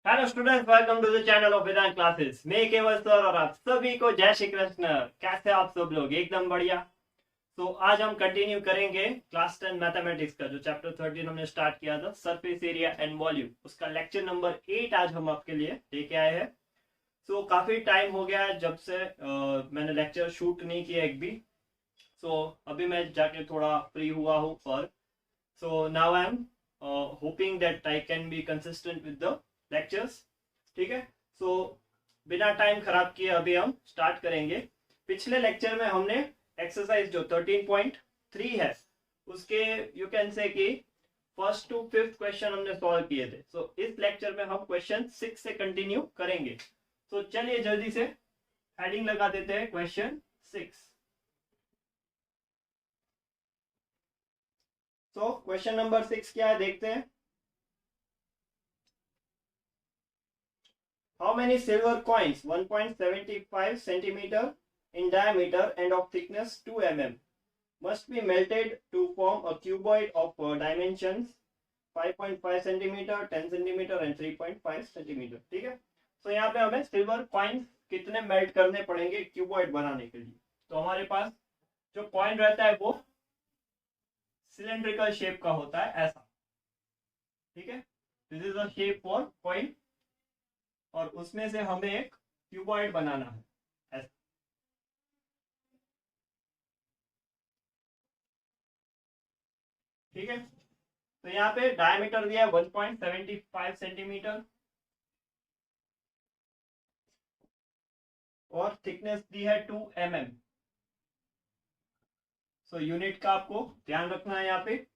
Hello students, welcome to the channel of Vedant Classes. मैं Keval sir और आप सभी को जय श्री कृष्ण। कैसे आप सब लोग? एकदम बढ़िया। तो आज हम कंटिन्यू करेंगे क्लास 10 मैथमेटिक्स का जो चैप्टर 13 हमने स्टार्ट किया था, सरफेस एरिया एंड वॉल्यूम, उसका लेक्चर नंबर 8 आज हम आपके लिए लेके आए हैं। सो काफी टाइम हो गया है जब से मैंने लेक्चर शूट नहीं किया एक भी। सो अभी मैं जाके थोड़ा फ्री हुआ हूँ और so now I am hoping that I can be consistent with the lectures. ठीक है। सो बिना टाइम खराब किए अभी हम स्टार्ट करेंगे। पिछले लेक्चर में हमने एक्सरसाइज जो 13.3 है उसके यू कैन से कि फर्स्ट टू फिफ्थ क्वेश्चन हमने सॉल्व किए थे। सो इस लेक्चर में हम क्वेश्चन 6 से कंटिन्यू करेंगे। सो चलिए जल्दी से हेडिंग लगा देते हैं क्वेश्चन 6। सो क्वेश्चन नंबर 6 क्या है देखते हैं। How many silver coins 1.75 centimeter in diameter and of thickness 2 mm must be melted to form a cuboid of dimensions 5.5 centimeter, 10 centimeter and 3.5 centimeter? ठीक है। तो यहाँ पे हमें सिल्वर कॉइन्स कितने मेल्ट करने पड़ेंगे क्यूबॉइड बनाने के लिए। तो हमारे पास जो कॉइन रहता है वो सिलेंड्रिकल शेप का होता है, ऐसा। ठीक है। This is the shape for coin और उसमें से हमें एक क्यूबॉइड बनाना है, ऐसा। ठीक है। तो यहाँ पे डायमीटर दिया है 1.75 सेंटीमीटर और थिकनेस दी है 2 mm। सो यूनिट का आपको ध्यान रखना है। यहाँ पे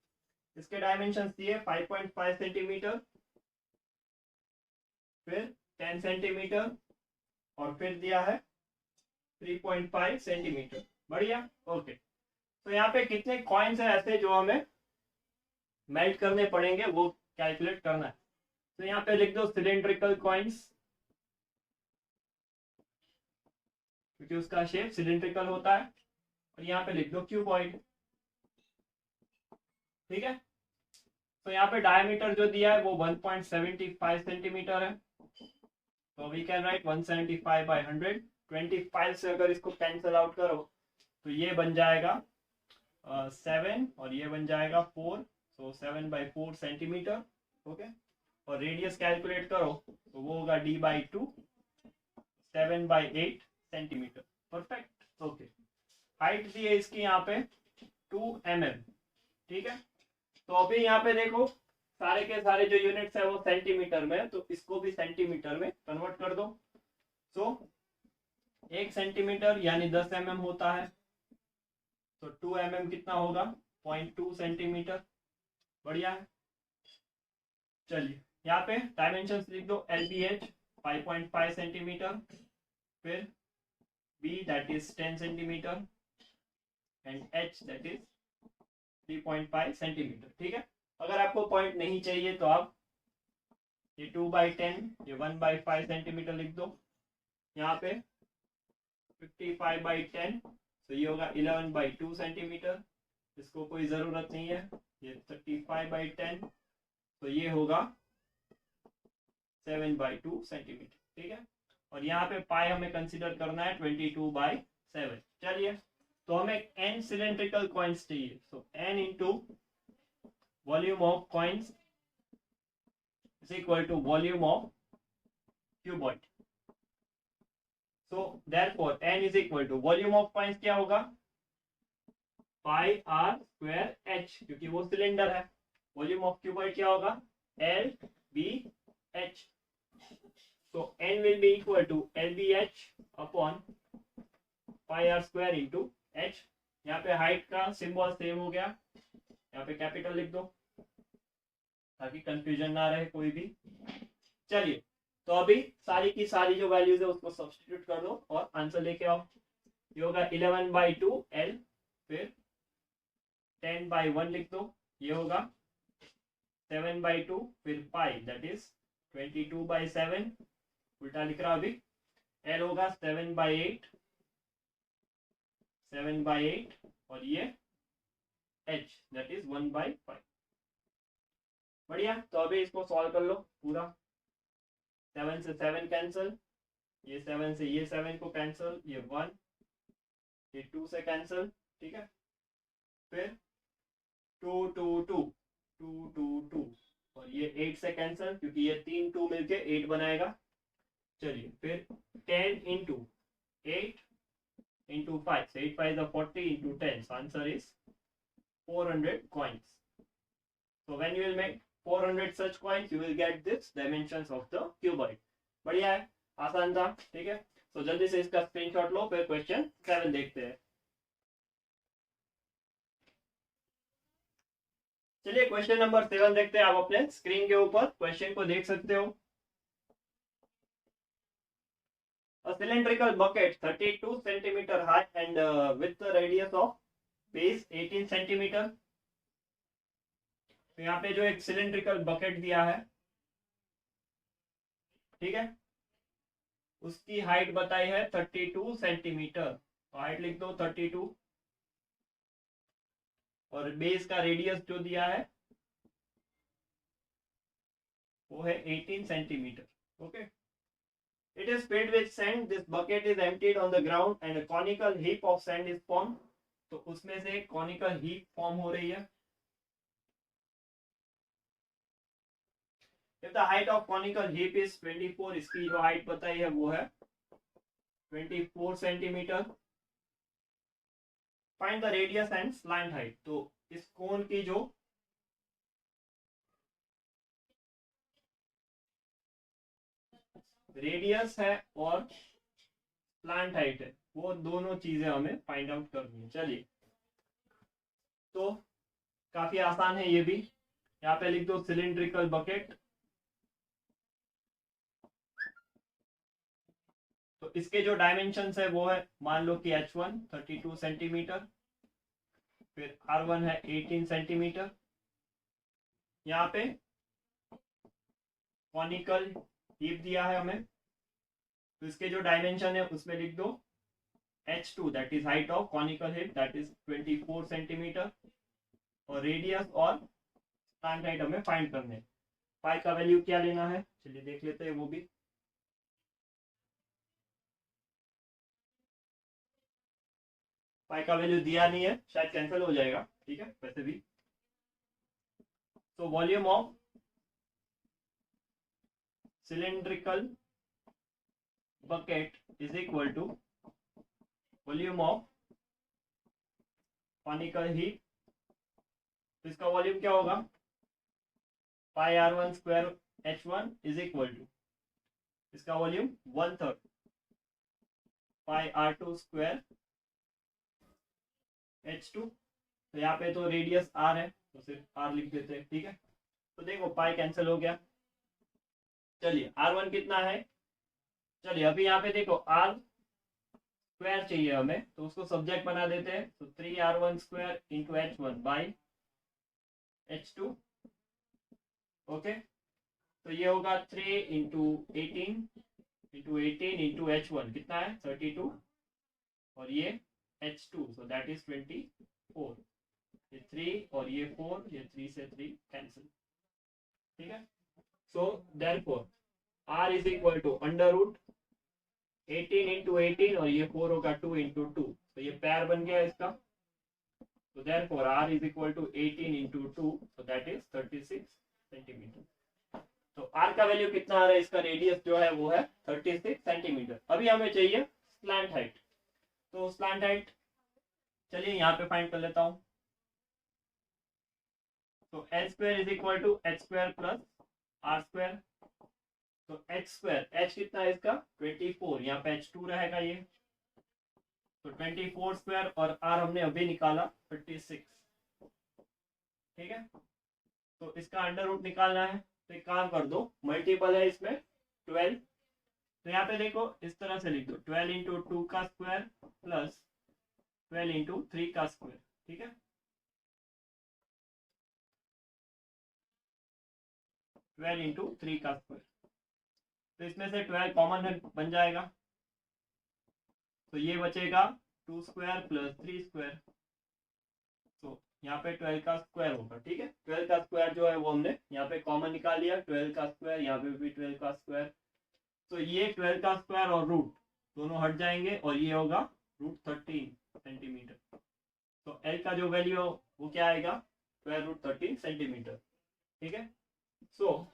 इसके डायमेंशन दिए 5.5 सेंटीमीटर, फिर 10 सेंटीमीटर और फिर दिया है 3.5 सेंटीमीटर। बढ़िया। ओके। तो यहाँ पे कितने कॉइन्स है ऐसे जो हमें मेल्ट करने पड़ेंगे वो कैलकुलेट करना है। तो यहाँ पे लिख दो सिलेंड्रिकल कॉइन्स, क्योंकि उसका शेप सिलेंड्रिकल होता है। और यहाँ पे लिख दो क्यूबॉइड। ठीक है। तो यहाँ पे डायमीटर जो दिया है वो 1.75 सेंटीमीटर है। तो वी कैन राइट 175 बाई 100। 25 से अगर इसको कैंसिल आउट करो तो ये बन जाएगा 7 और ये बन जाएगा 4। So 7/4 centimetre. ओके। और रेडियस कैलकुलेट करो तो वो होगा d/2, 7/8 centimetre. Perfect. Okay. Height दी है इसकी यहाँ पे 2 mm। ठीक है। तो अभी यहाँ पे देखो सारे के सारे जो यूनिट्स है वो सेंटीमीटर में, तो इसको भी सेंटीमीटर में कन्वर्ट कर दो। सो 1 सेंटीमीटर यानी 10 mm होता है। तो 2 mm कितना होगा? 0.2 सेंटीमीटर। बढ़िया है। चलिए यहाँ पे डायमेंशन लिख दो। LBH 5.5 सेंटीमीटर, फिर B that is 10 centimetre and H that is 3.5 centimetre. ठीक है। अगर आपको पॉइंट नहीं चाहिए तो आप ये 2/10 ये 1/5 सेंटीमीटर लिख दो। यहाँ पे 55/10 तो ये होगा 11/2 सेंटीमीटर। इसको कोई ज़रूरत नहीं है। ये 35/10 तो ये होगा 7/2 सेंटीमीटर। ठीक है। और यहाँ पे पाई हमें कंसिडर करना है 22/7। चलिए तो हमें n सिलेंड्रिकल कॉइन्स चाहिए। सो n into volume of coins is equal to volume of cuboid. So therefore n is equal to volume of coins क्या होगा? पाई r स्क्वायर h, क्योंकि वो सिलेंडर है। वॉल्यूम ऑफ क्यूबॉइड क्या होगा? LBH। so n will be equal to LBH upon pi r square into h। यहाँ पे height का सिंबल सेम हो गया, यहाँ पे कैपिटल लिख दो ताकि कंफ्यूजन ना रहे कोई भी। चलिए तो अभी सारी की सारी जो वैल्यूज है उसको सब्स्टिट्यूट कर दो और आंसर लेके आओ। ये होगा 11/2 L, फिर 10/1 लिख दो, ये होगा 7/2, फिर पाई दैट इज 22/7। उल्टा लिख रहा अभी। L होगा 7/8 और ये H दैट इज 1/5। बढ़िया। तो अभी इसको सॉल्व कर लो पूरा। 7 से 7 कैंसिल, ये 7 से ये 7 को कैंसिल, ये 1, ये 2 से कैंसिल, ठीक है। फिर 2 2 2 2 2 2 और ये 8 से कैंसिल, क्योंकि ये 3 2 मिलके 8 बनाएगा। चलिए फिर 10 into 8 into 5, 8 5 40 into 10, answer is 400 coins. So when you will make 400 such coins, you will get this dimensions of the cuboid. बढ़िया है, आसान था, ठीक है। तो जल्दी से इसका स्क्रीनशॉट लो, फिर क्वेश्चन 7 देखते हैं। चलिए क्वेश्चन नंबर 7 देखते हैं। आप अपने स्क्रीन के ऊपर क्वेश्चन को देख सकते हो। A cylindrical bucket 32 centimeter high and with the radius of base 18 centimeter. तो यहाँ पे जो एक सिलेंड्रिकल बकेट दिया है, ठीक है, उसकी हाइट बताई है 32 सेंटीमीटर। तो हाइट लिख दो 32, और बेस का रेडियस जो दिया है वो है 18 centimetre. Okay, it is filled with sand. This bucket is emptied on the ground and a conical heap of sand is formed. तो उसमें से एक conical heap फॉर्म हो रही है। If the height of conical heap is 24, इसकी जो height बताई है वो है 24 centimetre. Find the radius and slant height. तो इस कोन की जो रेडियस है और स्लांट हाइट है, वो दोनों चीजें हमें फाइंड आउट करनी है। चलिए, तो काफी आसान है ये भी। यहाँ पे लिख दो सिलिंड्रिकल बकेट। तो इसके जो डायमेंशंस है वो है, मान लो कि H1 32 सेंटीमीटर, फिर R1 है 18 सेंटीमीटर। यहाँ पे कॉनिकल हीप दिया है हमें, तो इसके जो डायमेंशन है उसमें लिख दो H2, that is height of conical heap, that is 24 centimetre, और रेडियस और स्लांट हाइट हमें फाइंड करने हैं। पाई का वैल्यू क्या लेना है, चलिए देख लेते हैं वो भी। पाई का वैल्यू दिया नहीं है, शायद कैंसिल हो जाएगा, ठीक है वैसे भी। तो volume of cylindrical bucket is equal to volume of conical heap। तो इसका वॉल्यूम क्या होगा, pi R1 square H1 is equal to, इसका volume 1/3 pi R2 square H2। तो यहाँ पे तो रेडियस R है, तो सिर्फ R लिख देते हैं, ठीक है। तो देखो पाई कैंसिल हो गया। चलिए R1 कितना है, चलिए अभी यहाँ पे देखो R स्क्वायर चाहिए हमें, तो उसको सब्जेक्ट बना देते हैं। तो 3R1 square into H1 by H2। Okay, तो ये होगा 3 इंटू 18 इंटू H1 कितना है 32, और ये H2, सो दैट इज 24। ये 3 और ये 4, ये 3 से 3 कैंसिल, ठीक है। So therefore R is equal to under root 18 into 18, और ये 4 होगा 2 इंटू 2, तो ये पैर बन गया इसका। तो therefore R is equal to 18 into 2, so that is 36 centimetre. तो R का वैल्यू कितना आ रहा है, इसका रेडियस जो है वो है 36 सेंटीमीटर। अभी हमें चाहिए स्लैंट हाइट। तो स्लैंट हाइट चलिए यहाँ पे फाइंड कर लेता हूँ। तो L square is equal to H square plus R square. तो H स्क्वायर, H कितना है इसका 24, यहाँ पे H2 रहेगा ये, तो 24 स्क्वायर, और R हमने अभी निकाला 36, ठीक है। तो इसका अंडर रूट निकालना है, तो एक काम कर दो, मल्टीपल है इसमें 12। तो यहाँ पे देखो इस तरह से लिख दो 12 इंटू 2 का स्क्वायर प्लस 12 इंटू 3 का स्क्वायर, ठीक है। 12 इंटू 3 का स्क्वायर, तो इसमें से 12 कॉमन बन जाएगा, तो ये बचेगा 2 स्क्वायर प्लस 3 स्क्वायर। तो यहाँ पे 12 का स्क्वायर होगा, ठीक है। 12 का स्क्वायर जो है वो हमने यहाँ पे कॉमन निकाल लिया, 12 का स्क्वायर, यहाँ पे भी 12 का स्क्वायर, तो ये 12 का स्क्वायर और रूट दोनों हट जाएंगे और ये होगा √13 सेंटीमीटर। तो एल का जो वैल्यू वो क्या आएगा, 12√13 सेंटीमीटर। ठीक है, so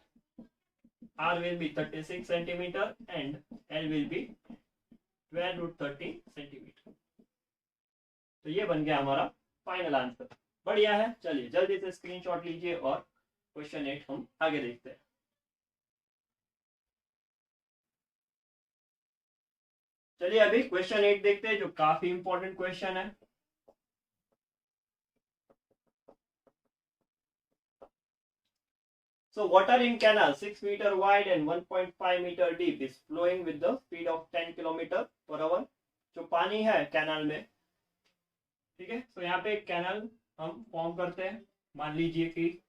R will be 36 centimetre and L will be 12√13 centimetre. तो ये बन गया हमारा फाइनल आंसर। बढ़िया है, चलिए जल्दी से स्क्रीनशॉट लीजिए और क्वेश्चन 8 हम आगे देखते हैं। चलिए अभी क्वेश्चन 8 देखते हैं जो काफी इंपॉर्टेंट क्वेश्चन है। So water in canal 6 meter wide and 1.5 meter deep is flowing with the speed of 10 kilometre per our. जो पानी है कैनाल में, ठीक है, तो यहाँ पे एक कैनाल हम फॉर्म करते हैं। मान लीजिए कि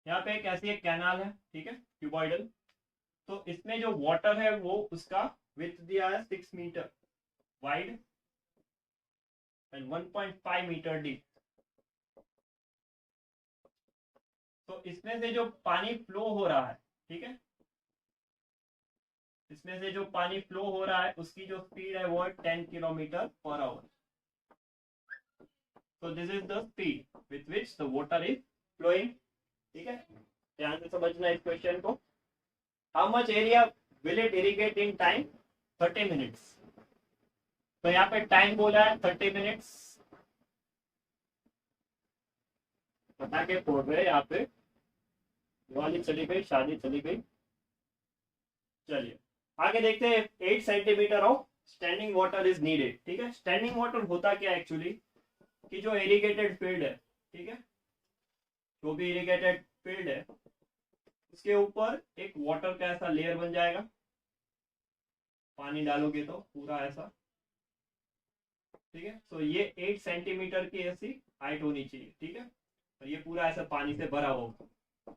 यहाँ पे एक ऐसी एक कैनाल है, ठीक है, क्यूबॉइडल। तो इसमें जो वाटर है वो उसका विड्थ दिया है 6 metre wide and 1.5 metre deep. तो इसमें से जो पानी फ्लो हो रहा है, ठीक है, इसमें से जो पानी फ्लो हो रहा है उसकी जो स्पीड है वो है 10 किलोमीटर पर आवर। तो this is the speed with which the water is flowing. ठीक है, ध्यान से समझना इस क्वेश्चन को। How much area will it irrigate in time, 30 minutes. तो यहाँ पे टाइम बोला है 30 मिनट्स। बता के बोल रहे यहाँ पे, दिवाली चली गई, शादी चली गई। चलिए आगे देखते हैं। 8 centimetre of standing water is needed. ठीक है, स्टैंडिंग वाटर होता क्या एक्चुअली कि जो इरिगेटेड फील्ड है, ठीक है, जो भी इरिगेटेड फील्ड है उसके ऊपर एक वाटर का ऐसा लेयर बन जाएगा। पानी डालोगे तो पूरा ऐसा, ठीक है। तो ये 8 सेंटीमीटर की ऐसी हाइट होनी चाहिए, ठीक है। तो ये पूरा ऐसा पानी से भरा होगा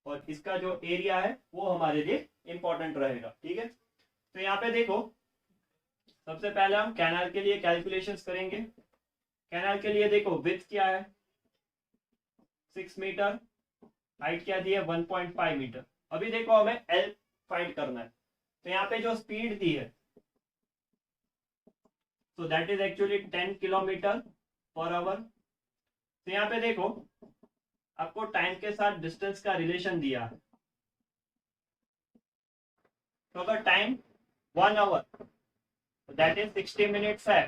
और इसका जो एरिया है वो हमारे लिए इंपॉर्टेंट रहेगा, ठीक है। तो यहाँ पे देखो, सबसे पहले हम कैनाल के लिए कैलकुलेशंस करेंगे। कैनाल के लिए देखो विड्थ क्या है 6 मीटर, हाइट क्या दी है 1.5 मीटर। अभी देखो हमें एल फाइंड करना है। तो यहाँ पे जो स्पीड दी है तो that is actually 10 kilometre per hour. तो यहाँ पे देखो आपको टाइम के साथ डिस्टेंस का रिलेशन दिया है। तो अगर time 1 hour that is 60 minutes है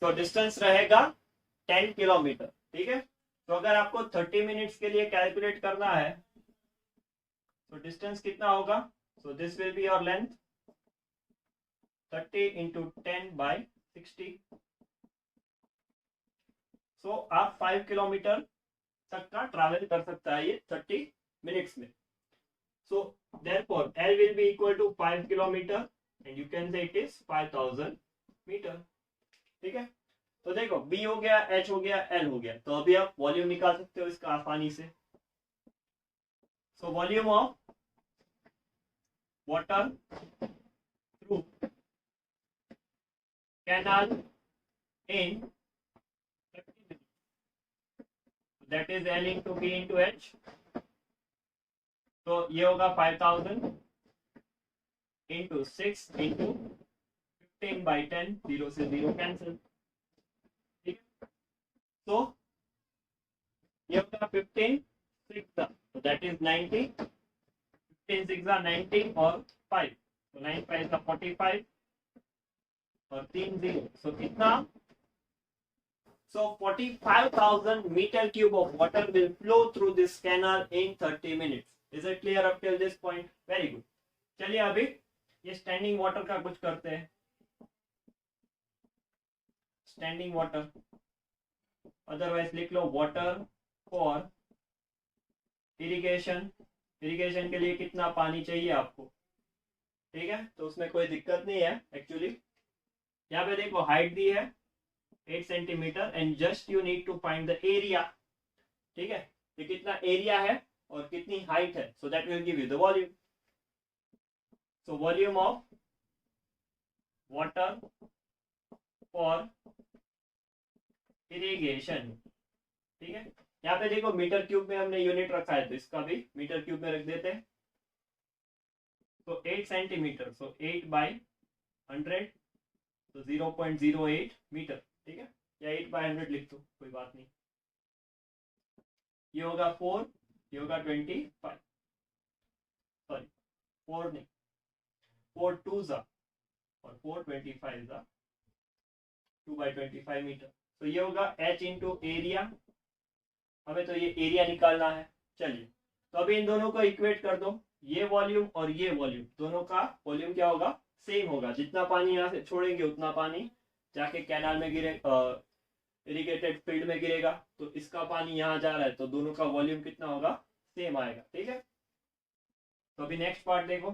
तो डिस्टेंस रहेगा 10 किलोमीटर, ठीक है। तो अगर आपको 30 मिनट्स के लिए कैलकुलेट करना है तो डिस्टेंस कितना होगा, सो this will be your length 30 into 10/60। सो आप 5 किलोमीटर तक का ट्रैवल कर सकता है ये 30 मिनट्स में। So therefore L will be equal to 5 kilometre and you can say it is 5000 metre, ठीक है। तो देखो B हो गया, H हो गया, L हो गया। तो अभी आप वॉल्यूम निकाल सकते हो इसका आसानी से। So volume of water through canal in 30 minutes, that is L into B into H। तो ये होगा 5000 इंटू 6 इंटू 15/10, 0 से 0 कैंसिल, ठीक है। तो ये होगा 15 6 तो दैट इज 90, 15 6 90 और 5 तो 9 5 45 और 3 0 सो कितना, so 45,000 meter cube of water will flow through this canal in 30 minutes। Is it clear up till this point? Very good। चलिए अभी ये स्टैंडिंग वाटर का कुछ करते हैं। स्टैंडिंग वाटर, अदरवाइज लिख लो वाटर फॉर इरिगेशन। इरिगेशन के लिए कितना पानी चाहिए आपको, ठीक है। तो उसमें कोई दिक्कत नहीं है एक्चुअली। यहाँ पे देखो हाइट दी है 8 centimetre and just you need to find the area, ठीक है। ये कितना एरिया है और कितनी हाइट है, so that will give you the volume. So volume of water for irrigation, ठीक है। यहाँ पे देखो मीटर क्यूब में हमने यूनिट रखा है, तो इसका भी मीटर क्यूब में रख देते हैं। तो 8 सेंटीमीटर, सो 8 बाई 100, तो 0.08 मीटर, ठीक है, या 8 बाई 100 लिख दो, कोई बात नहीं। ये होगा 4, ये होगा 25, सॉरी 4 नहीं, 4 2 जा और 4 25 जा, 2/25 मीटर। तो ये होगा h इंटू एरिया, हमें तो ये एरिया निकालना है। चलिए, तो अभी इन दोनों को इक्वेट कर दो, ये वॉल्यूम और ये वॉल्यूम, दोनों का वॉल्यूम क्या होगा, सेम होगा। जितना पानी यहाँ से छोड़ेंगे उतना पानी जाके कैनाल में गिरे, इरिगेटेड फील्ड में गिरेगा। तो इसका पानी यहाँ जा रहा है, तो दोनों का वॉल्यूम कितना होगा, सेम आएगा, ठीक है। तो अभी नेक्स्ट पार्ट देखो,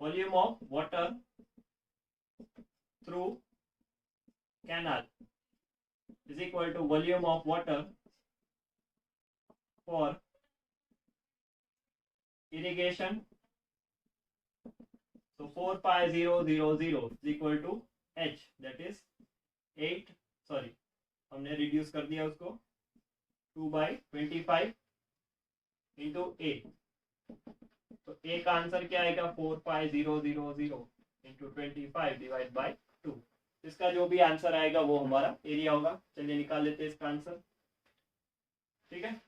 volume of water through canal is equal to volume of water for irrigation. So 45000 is equal to h, that is 8, sorry हमने रिड्यूस कर दिया उसको, 2/25 इंटू a। तो a का आंसर क्या आएगा, 45000 इंटू 25 डिवाइड बाई 2। इसका जो भी आंसर आएगा वो हमारा एरिया होगा। चलिए निकाल लेते हैं इसका आंसर, ठीक है।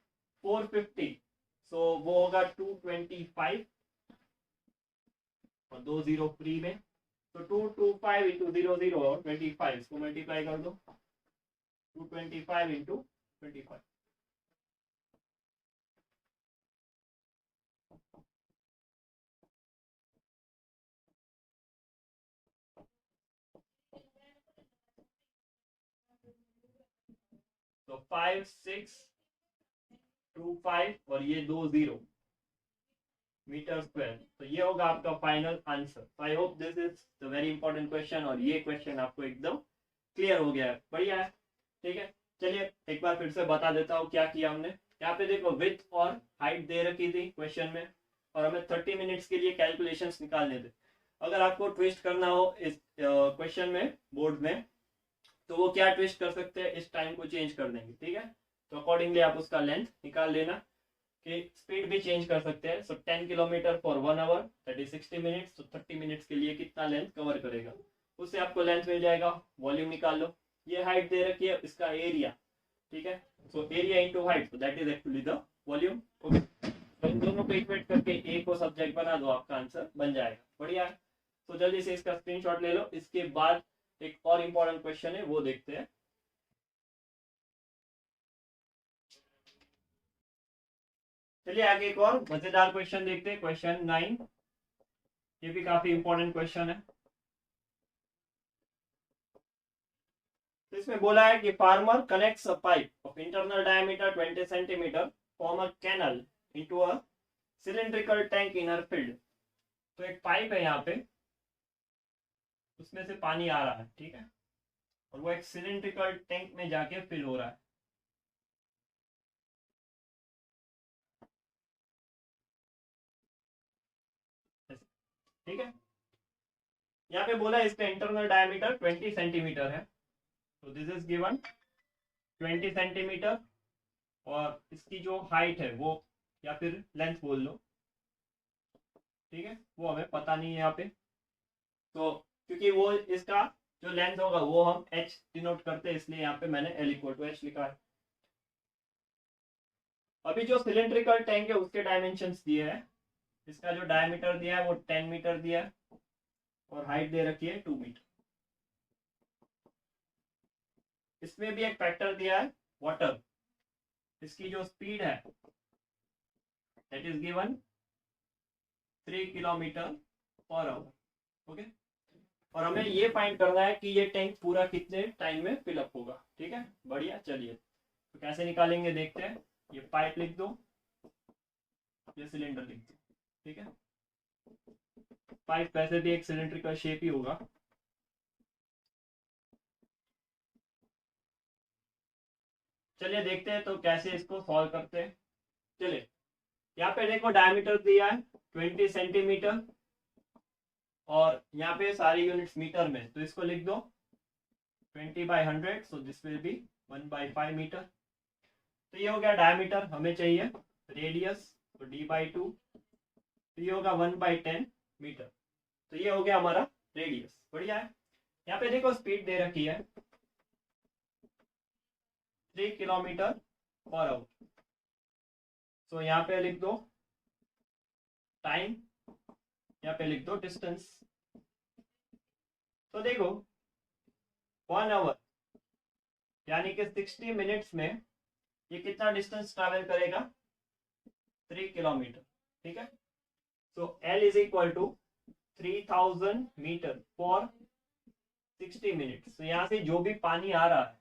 450, सो वो होगा 225 और 2 0 फ्री में, तो 225 इंटू 0 और 25 को मल्टीप्लाई कर दो, 225 इंटू 25। तो 5625 और ये 2 0 मीटर स्क्वायर, तो ये होगा आपका final answer. I hope this is the very important question, और ये क्वेश्चन आपको एकदम क्लियर हो गया है, बढ़िया है, ठीक है। चलिए एक बार फिर से बता देता हूँ क्या किया हमने। यहाँ पे देखो विड्थ और हाइट दे रखी थी क्वेश्चन में, और हमें 30 मिनट्स के लिए कैलकुलेशंस निकालने थे। अगर आपको ट्विस्ट करना हो इस क्वेश्चन में बोर्ड में, तो वो क्या ट्विस्ट कर सकते हैं, इस टाइम को चेंज कर देंगे, ठीक है। तो अकॉर्डिंगली आप उसका लेंथ निकाल लेना, कि स्पीड भी चेंज कर सकते हैं। So 10 kilometre for 1 hour that is 60 minutes, तो 30 मिनट्स के लिए कितना लेंथ कवर करेगा, उससे आपको लेंथ मिल जाएगा। वॉल्यूम निकाल लो, ये हाइट दे रखी है, इसका एरिया, ठीक है। So area into height, that is actually the volume, okay. तो इन दोनों को इक्वेट करके ए को सब्जेक्ट बना दो, आपका आंसर बन जाएगा, बढ़िया है। तो जल्दी से इसका स्क्रीनशॉट ले लो। इसके बाद एक और इंपॉर्टेंट क्वेश्चन है, वो देखते हैं। चलिए आगे एक और मजेदार क्वेश्चन देखते हैं, क्वेश्चन 9। ये भी काफी इंपॉर्टेंट क्वेश्चन है। तो इसमें बोला है कि farmer connects a pipe of internal diameter 20 centimetre from a canal into a cylindrical tank in her field. तो एक पाइप है यहाँ पे, उसमें से पानी आ रहा है, ठीक है, और वो एक सिलिंड्रिकल टैंक में जाके फिल हो रहा है। ठीक है, यहाँ पे बोला है इसका इंटरनल डायमीटर 20 सेंटीमीटर है, तो दिस इज गिवन 20 सेंटीमीटर, और इसकी जो हाइट है वो, या फिर लेंथ बोल लो, ठीक है, वो हमें पता नहीं है यहाँ पे। तो क्योंकि वो इसका जो लेंथ होगा वो हम h डिनोट करते हैं, इसलिए यहाँ पे मैंने L इक्वल टू h लिखा है। अभी जो सिलिंड्रिकल टैंक है उसके डायमेंशंस दिए हैं। इसका जो डायमीटर दिया है वो 10 मीटर दिया है, और हाइट दे रखी है 2 मीटर। इसमें भी एक फैक्टर दिया है वाटर, इसकी जो स्पीड है that is given 3 kilometre per our, okay. और हमें ये फाइंड करना है कि ये टैंक पूरा कितने टाइम में फिलअप होगा, ठीक है, बढ़िया। चलिए तो कैसे निकालेंगे देखते हैं। ये पाइप लिख दो, ये सिलेंडर लिख दो, ठीक है। पाइप वैसे भी एक सिलेंड्रिकल शेप ही होगा। चलिए देखते हैं तो कैसे इसको सॉल्व करते हैं। चलिए यहाँ पे देखो डायमीटर दिया है 20 सेंटीमीटर और यहाँ पे सारी यूनिट्स मीटर में, तो इसको लिख दो 20/100, so this will be 1/5 metre. तो ये हो गया डायमीटर, हमें चाहिए रेडियस, तो d/2, तो ये होगा 1/10 मीटर। तो ये हो गया हमारा रेडियस, बढ़िया है। यहाँ पे देखो स्पीड दे रखी है 3 किलोमीटर/आवर, तो यहाँ पे लिख दो टाइम, यहाँ पे लिख दो डिस्टेंस। तो देखो 1 आवर यानी कि 60 मिनट्स में ये कितना डिस्टेंस ट्रैवल करेगा, 3 किलोमीटर, ठीक है। So L is equal to 3000 metre for 60 minutes. तो यहाँ से जो भी पानी आ रहा है,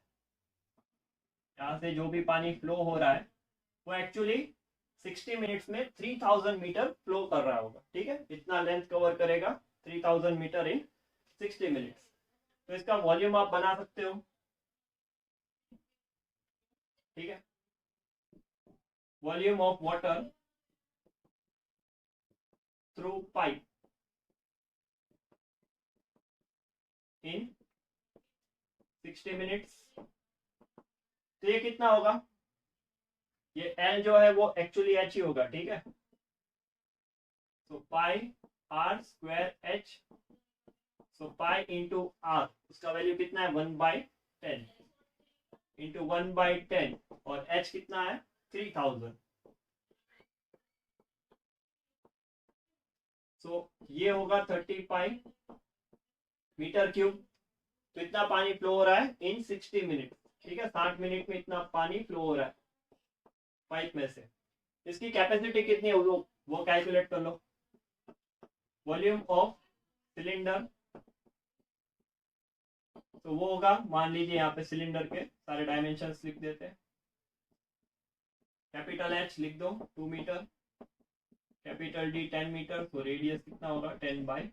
यहाँ से जो भी पानी फ्लो हो रहा है वो एक्चुअली 60 मिनट्स में 3000 मीटर फ्लो कर रहा होगा, ठीक है। इतना लेंथ कवर करेगा 3000 मीटर इन 60 मिनट्स। तो इसका वॉल्यूम आप बना सकते हो, ठीक है। Volume of water through pipe in 60 minutes, तो ये कितना होगा, ये L जो है वो एक्चुअली H ही होगा, ठीक है। तो पाई R स्क्वायर H, सो पाई इंटू R, उसका वैल्यू कितना है 1/10 इंटू 1/10 और H कितना है 3000। सो ये होगा 30 पाई मीटर क्यूब। तो इतना पानी फ्लो हो रहा है इन 60 मिनट, ठीक है। 60 मिनट में इतना पानी फ्लो हो रहा है पाइप में से। इसकी कैपेसिटी कितनी है वो कैलकुलेट कर लो। वॉल्यूम ऑफ सिलेंडर, तो वो होगा, मान लीजिए यहाँ पे सिलेंडर के सारे डायमेंशंस लिख देते हैं। कैपिटल H लिख दो 2 मीटर, कैपिटल D 10 मीटर, तो रेडियस कितना होगा 10/5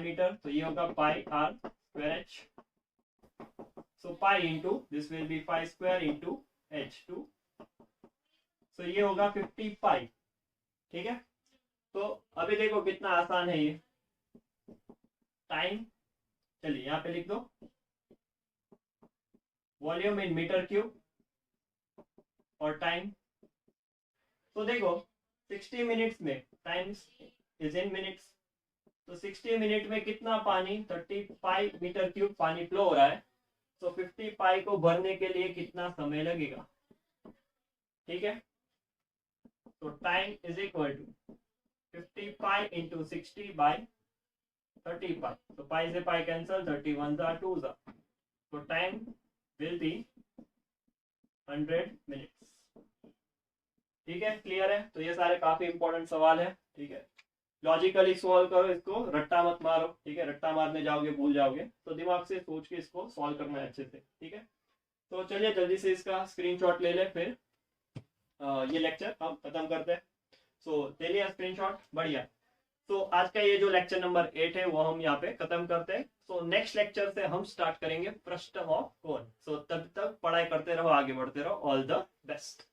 मीटर, तो ये होगा पाई R square H। So pi into this will B 5 square into H2, सो ये होगा 50 पाई, ठीक है। तो अभी देखो कितना आसान है ये। टाइम, चलिए यहाँ पे लिख दो वॉल्यूम इन मीटर क्यूब और टाइम। तो देखो 60 मिनट्स में, टाइम्स इज इन मिनट्स, तो 60 मिनट में कितना पानी 30 पाई मीटर क्यूब पानी फ्लो हो रहा है। तो 50 पाई को भरने के लिए कितना समय लगेगा, ठीक है। तो time is equal to 50 pi into 60/30 pi, तो पाई से पाई कैंसल, 31 जा 2 जा, तो टाइम विल बी 100 मिनट्स, ठीक है। क्लियर है। तो ये सारे काफी इंपॉर्टेंट सवाल है, ठीक है। लॉजिकली सॉल्व करो, इसको रट्टा मत मारो, ठीक है। रट्टा मारने जाओगे भूल जाओगे, तो दिमाग से सोच के इसको सॉल्व करना है अच्छे से, ठीक है। तो चलिए जल्दी से इसका स्क्रीनशॉट ले ले, फिर ये लेक्चर हम खत्म करते हैं। सो ले लिया स्क्रीनशॉट, बढ़िया। तो आज का ये जो लेक्चर नंबर 8 है वो हम यहाँ पे खत्म करते हैं। सो नेक्स्ट लेक्चर से हम स्टार्ट करेंगे पृष्ठ और कोण। सो तब तक पढ़ाई करते रहो, आगे बढ़ते रहो। All the best.